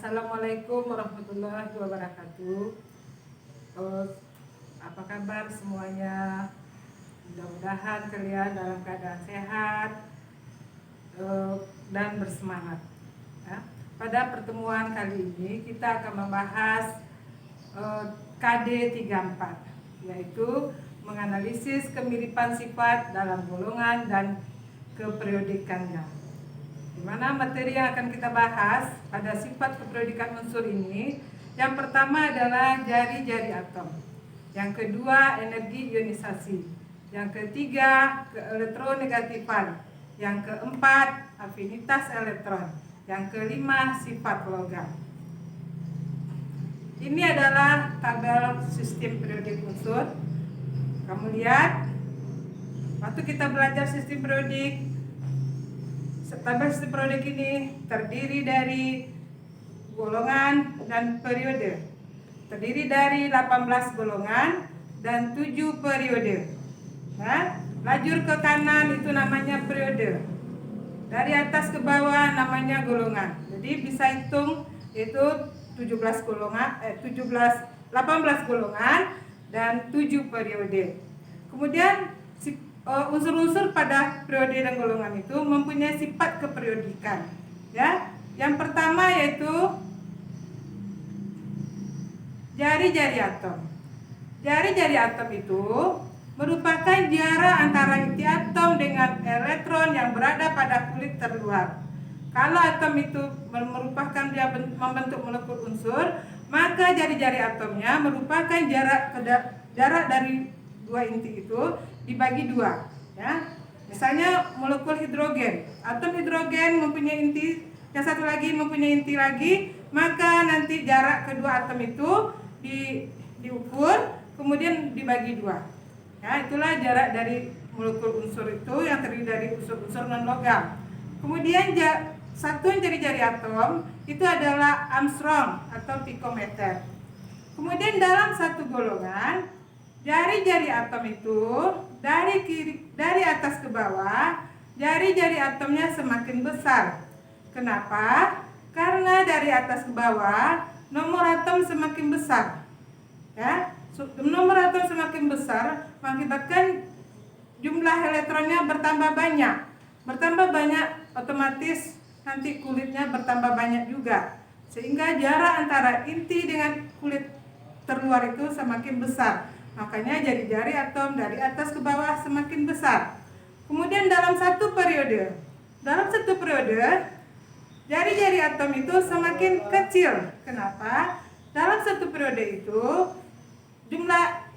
Assalamualaikum warahmatullahi wabarakatuh. Apa kabar semuanya? Mudah-mudahan kalian dalam keadaan sehat dan bersemangat. Ya. Pada pertemuan kali ini kita akan membahas KD 34, yaitu menganalisis kemiripan sifat dalam golongan dan keperiodikannya. Di mana materi yang akan kita bahas pada sifat keperiodikan unsur ini, yang pertama adalah jari-jari atom, yang kedua energi ionisasi, yang ketiga keelektronegatifan, yang keempat afinitas elektron, yang kelima sifat logam. Ini adalah tabel sistem periodik unsur. Kamu lihat, waktu kita belajar sistem periodik, tabel sistem periodik ini terdiri dari golongan dan periode. Terdiri dari 18 golongan dan 7 periode. Nah, lajur ke kanan itu namanya periode. Dari atas ke bawah namanya golongan. Jadi bisa hitung itu 18 golongan dan 7 periode. Kemudian unsur-unsur pada periode dan golongan itu mempunyai sifat keperiodikan. Ya, yang pertama yaitu jari-jari atom. Jari-jari atom itu merupakan jarak antara inti atom dengan elektron yang berada pada kulit terluar. Kalau atom itu merupakan dia membentuk molekul unsur, maka jari-jari atomnya merupakan jarak dari dua inti itu dibagi dua, ya. Misalnya molekul hidrogen, atom hidrogen mempunyai inti, yang satu lagi mempunyai inti lagi, maka nanti jarak kedua atom itu diukur, kemudian dibagi dua. Ya, itulah jarak dari molekul unsur itu yang terdiri dari unsur-unsur non logam. Kemudian satuan jari-jari atom itu adalah Armstrong atau pikometer. Kemudian dalam satu golongan, jari-jari atom itu dari atas ke bawah, jari-jari atomnya semakin besar. Kenapa? Karena dari atas ke bawah nomor atom semakin besar. Ya, nomor atom semakin besar mengakibatkan jumlah elektronnya bertambah banyak. Bertambah banyak otomatis nanti kulitnya bertambah banyak juga. Sehingga jarak antara inti dengan kulit terluar itu semakin besar. Makanya jari-jari atom dari atas ke bawah semakin besar. Kemudian dalam satu periode, jari-jari atom itu semakin kecil. Kenapa? Dalam satu periode itu jumlah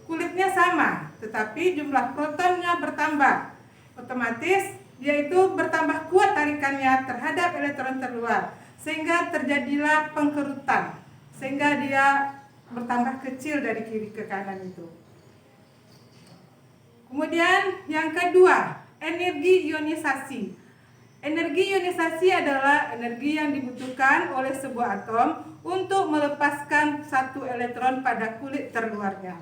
kulitnya sama, tetapi jumlah protonnya bertambah. Otomatis dia itu bertambah kuat tarikannya terhadap elektron terluar, sehingga terjadilah pengkerutan, sehingga dia bertambah kecil dari kiri ke kanan itu. Kemudian yang kedua, energi ionisasi. Energi ionisasi adalah energi yang dibutuhkan oleh sebuah atom untuk melepaskan satu elektron pada kulit terluarnya,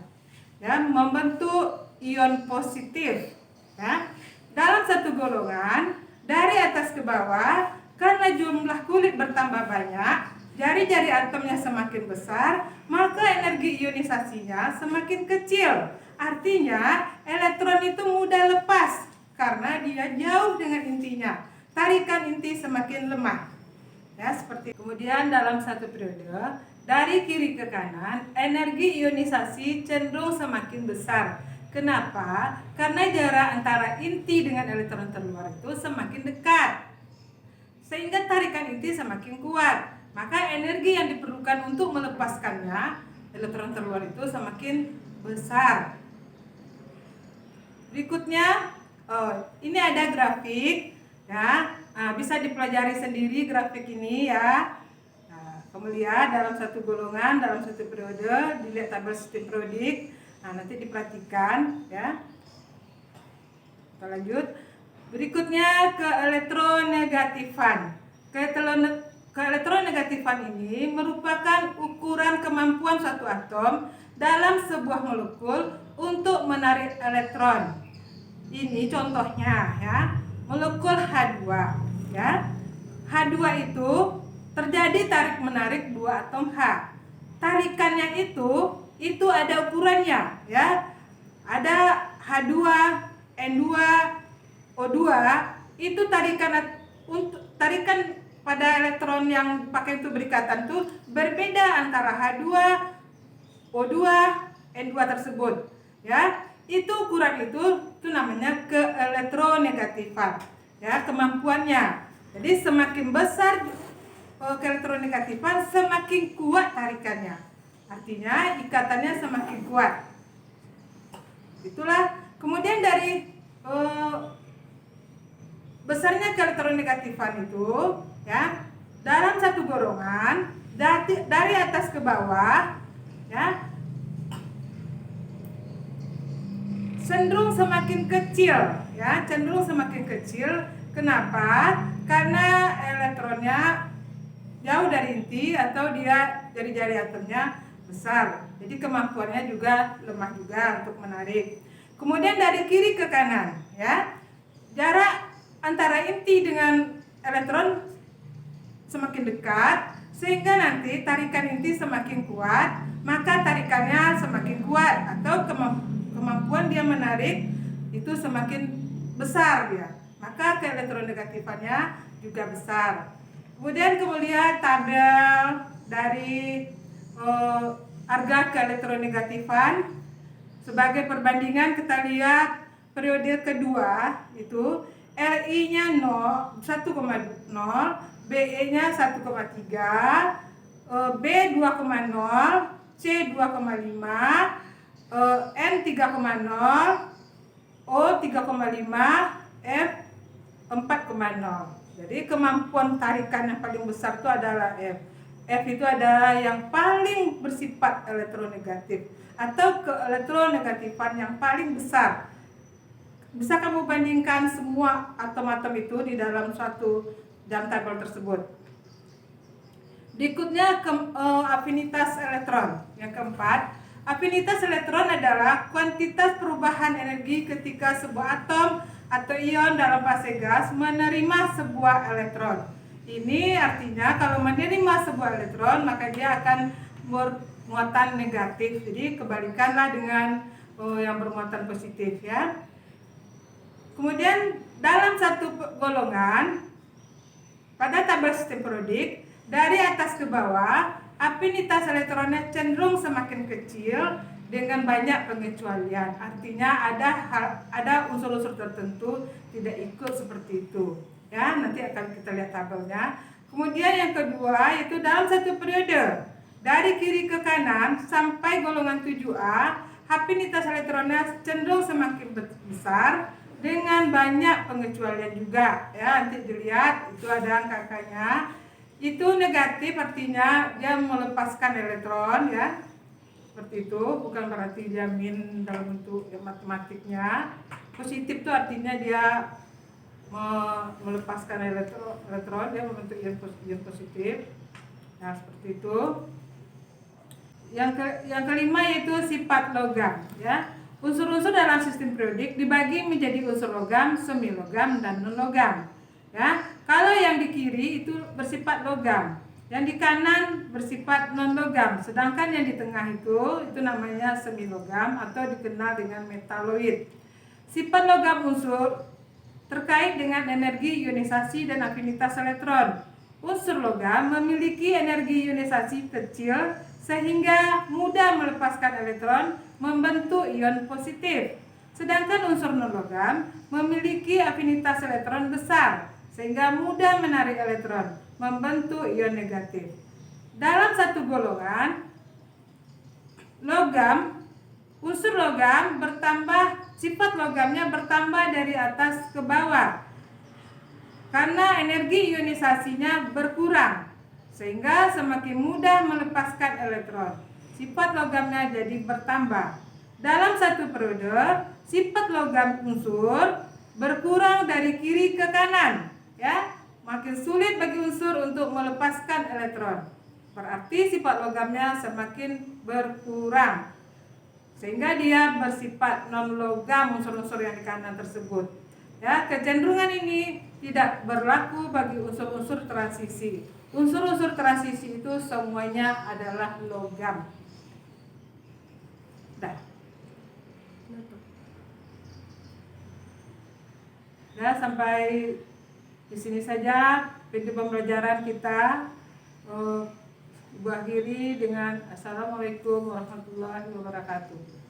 dan membentuk ion positif. Ya. Dalam satu golongan, dari atas ke bawah, karena jumlah kulit bertambah banyak, jari-jari atomnya semakin besar, maka energi ionisasinya semakin kecil. Artinya elektron itu mudah lepas karena dia jauh dengan intinya. Tarikan inti semakin lemah. Ya, seperti kemudian dalam satu periode, dari kiri ke kanan, energi ionisasi cenderung semakin besar. Kenapa? Karena jarak antara inti dengan elektron terluar itu semakin dekat, sehingga tarikan inti semakin kuat. Maka energi yang diperlukan untuk melepaskannya, elektron terluar itu semakin besar. Berikutnya, ini ada grafik, ya. Bisa dipelajari sendiri grafik ini, ya. Kamu lihat dalam satu golongan, dalam satu periode, dilihat tabel sistem periodik. Nanti diperhatikan, ya. Kita lanjut. Berikutnya keelektronegatifan. Keelektronegatifan ini merupakan ukuran kemampuan suatu atom dalam sebuah molekul untuk menarik elektron. Ini contohnya, ya, molekul H2, ya. H2 itu terjadi tarik menarik dua atom H. Tarikannya itu ada ukurannya, ya. Ada H2, N2, O2, itu tarikan pada elektron yang pakai untuk berikatan tuh berbeda antara H2, O2, N2 tersebut, ya. Itu ukuran itu namanya keelektronegatifan, ya, kemampuannya. Jadi semakin besar keelektronegatifan, semakin kuat tarikannya. Artinya ikatannya semakin kuat. Itulah. Kemudian dari besarnya keelektronegatifan itu, ya, dalam satu golongan dari atas ke bawah, ya, cenderung semakin kecil, ya, cenderung semakin kecil. Kenapa? Karena elektronnya jauh dari inti atau dia jari-jari atomnya besar. Jadi kemampuannya juga lemah juga untuk menarik. Kemudian dari kiri ke kanan, ya, jarak antara inti dengan elektron semakin dekat, sehingga nanti tarikan inti semakin kuat, maka tarikannya semakin kuat atau kemampuan dia menarik itu semakin besar dia. Maka keelektronegatifannya juga besar. Kemudian tabel dari harga keelektronegatifan. Sebagai perbandingan kita lihat periode kedua itu Li-nya 1,0, Be-nya 1,3, B 2,0, C 2,5, N 3,0, O 3,5, F 4,0. Jadi kemampuan tarikan yang paling besar itu adalah F. F itu adalah yang paling bersifat elektronegatif atau keelektronegatifan yang paling besar. Bisa kamu bandingkan semua atom-atom itu di dalam suatu jam tabel tersebut. Berikutnya afinitas elektron. Yang keempat, afinitas elektron adalah kuantitas perubahan energi ketika sebuah atom atau ion dalam fase gas menerima sebuah elektron. Ini artinya kalau menerima sebuah elektron maka dia akan bermuatan negatif. Jadi kebalikanlah dengan yang bermuatan positif, ya. Kemudian dalam satu golongan pada tabel sistem periodik dari atas ke bawah, afinitas elektronnya cenderung semakin kecil dengan banyak pengecualian. Artinya ada unsur-unsur tertentu tidak ikut seperti itu. Ya, nanti akan kita lihat tabelnya. Kemudian yang kedua itu dalam satu periode dari kiri ke kanan sampai golongan 7A, afinitas elektronnya cenderung semakin besar dengan banyak pengecualian juga. Ya, nanti dilihat itu ada angka-angkanya. Itu negatif artinya dia melepaskan elektron, ya. Seperti itu, bukan berarti jamin dalam bentuk matematiknya. Positif itu artinya dia melepaskan elektron, dia membentuk ion positif. Nah, seperti itu. Yang kelima yaitu sifat logam, ya. Unsur-unsur dalam sistem periodik dibagi menjadi unsur logam, semi logam, dan non logam. Ya, kalau yang di kiri itu bersifat logam, yang di kanan bersifat non logam, sedangkan yang di tengah itu namanya semi logam atau dikenal dengan metaloid. Sifat logam unsur terkait dengan energi ionisasi dan afinitas elektron. Unsur logam memiliki energi ionisasi kecil sehingga mudah melepaskan elektron membentuk ion positif. Sedangkan unsur non logam memiliki afinitas elektron besar sehingga mudah menarik elektron membentuk ion negatif. Dalam satu golongan logam, unsur logam bertambah, sifat logamnya bertambah dari atas ke bawah karena energi ionisasinya berkurang sehingga semakin mudah melepaskan elektron. Sifat logamnya jadi bertambah. Dalam satu periode, sifat logam unsur berkurang dari kiri ke kanan, ya. Makin sulit bagi unsur untuk melepaskan elektron. Berarti sifat logamnya semakin berkurang. Sehingga dia bersifat non logam unsur-unsur yang di kanan tersebut. Ya, kecenderungan ini tidak berlaku bagi unsur-unsur transisi. Unsur-unsur transisi itu semuanya adalah logam. Dah. Ya, sampai di sini saja video pembelajaran kita. Ibu akhiri dengan Assalamualaikum warahmatullahi wabarakatuh.